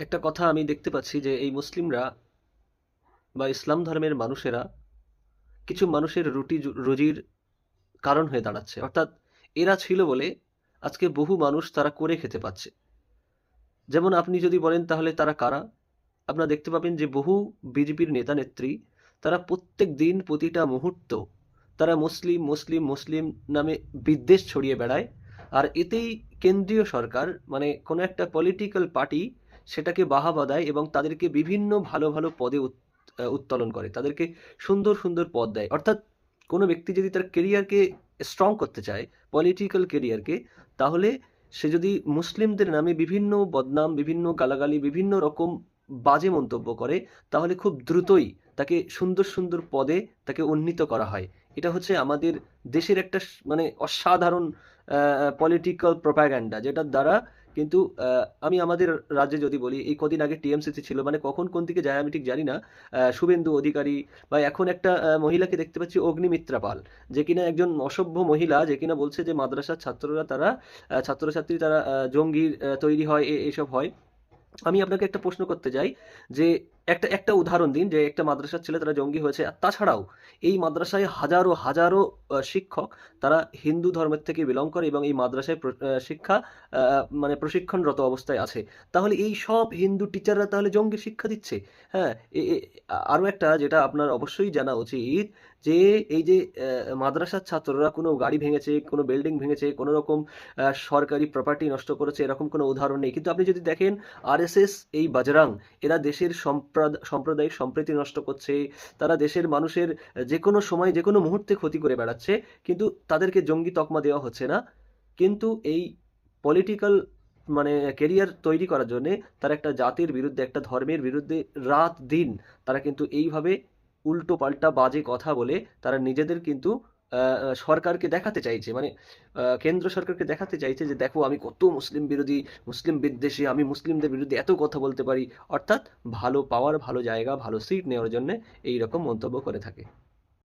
একটা কথা আমি দেখতে পাচ্ছি যে এই মুসলিমরা বা ইসলাম ধর্মের মানুষেরা কিছু মানুষের রুজির কারণ হয়ে দাঁড়াচ্ছে। অর্থাৎ এরা ছিল বলে আজকে বহু মানুষ তারা করে খেতে পাচ্ছে। যেমন আপনি যদি বলেন তাহলে তারা কারা? আপনারা দেখতে পাবেন যে বহু বিজেপির নেতা নেত্রী তারা প্রত্যেক দিন প্রতিটা মুহূর্ত তারা মুসলিম মুসলিম মুসলিম নামে বিদ্বেষ ছড়িয়ে বেড়ায়। আর এতেই কেন্দ্রীয় সরকার মানে কোনো একটা পলিটিক্যাল পার্টি সেটাকে বাহাবা দেয় এবং তাদেরকে বিভিন্ন ভালো ভালো পদে উত্তোলন করে, তাদেরকে সুন্দর সুন্দর পদ দেয়। অর্থাৎ কোনো ব্যক্তি যদি তার কেরিয়ারকে স্ট্রং করতে চায়, পলিটিক্যাল কেরিয়ারকে, তাহলে সে যদি মুসলিমদের নামে বিভিন্ন বদনাম, বিভিন্ন গালাগালি, বিভিন্ন রকম বাজে মন্তব্য করে, তাহলে খুব দ্রুতই তাকে সুন্দর সুন্দর পদে তাকে উন্নীত করা হয়। এটা হচ্ছে আমাদের দেশের একটা মানে অসাধারণ পলিটিক্যাল প্রোপাগ্যান্ডা, যেটার দ্বারা কিন্তু আমি আমাদের রাজ্যে যদি বলি, এই কদিন আগে টিএমসিসি ছিল, মানে কখন কোন দিকে যায় আমি ঠিক জানি না। শুভেন্দু অধিকারী বা এখন একটা মহিলাকে দেখতে পাচ্ছি অগ্নিমিত্রা পাল, যে কিনা একজন অসভ্য মহিলা, যে কিনা বলছে যে মাদ্রাসার ছাত্ররা তারা ছাত্রছাত্রী তারা জঙ্গি তৈরি হয়, এসব হয়। আমি আপনাকে একটা প্রশ্ন করতে চাই যে একটা একটা উদাহরণ দিন যে একটা মাদ্রাসার ছেলে তারা জঙ্গি হয়েছে। আর তাছাড়াও এই মাদ্রাসায় হাজারো হাজারো শিক্ষক তারা হিন্দু ধর্মের থেকে বিলং করে এবং এই মাদ্রাসায় শিক্ষা মানে প্রশিক্ষণরত অবস্থায় আছে। তাহলে এই সব হিন্দু টিচাররা তাহলে জঙ্গির শিক্ষা দিচ্ছে? হ্যাঁ। আরও একটা যেটা আপনার অবশ্যই জানা উচিত, যে এই যে মাদ্রাসার ছাত্ররা কোনো গাড়ি ভেঙেছে, কোনো বিল্ডিং ভেঙেছে, কোনো রকম সরকারি প্রপার্টি নষ্ট করেছে, এরকম কোনো উদাহরণ নেই। কিন্তু আপনি যদি দেখেন আরএসএস, এই বজরং, এরা দেশের সাম্প্রদায়িক সম্প্রীতি নষ্ট করছে, তারা দেশের মানুষের যে কোনো সময় যে কোনো মুহূর্তে ক্ষতি করে বেড়াচ্ছে, কিন্তু তাদেরকে জঙ্গি তকমা দেওয়া হচ্ছে না। কিন্তু এই পলিটিক্যাল মানে কেরিয়ার তৈরি করার জন্যে তারা একটা জাতির বিরুদ্ধে, একটা ধর্মের বিরুদ্ধে রাত দিন তারা কিন্তু এইভাবে উল্টো পাল্টা বাজে কথা বলে তারা নিজেদের কিন্তু সরকারকে দেখাতে চাইছে, মানে কেন্দ্র সরকারকে দেখাতে চাইছে যে দেখো আমি কত মুসলিম বিরোধী, মুসলিম বিদ্বেষী, আমি মুসলিমদের বিরুদ্ধে এত কথা বলতে পারি। অর্থাৎ ভালো পাওয়ার, ভালো জায়গা, ভালো সিট নেওয়ার জন্য এই রকম মন্তব্য করে থাকে।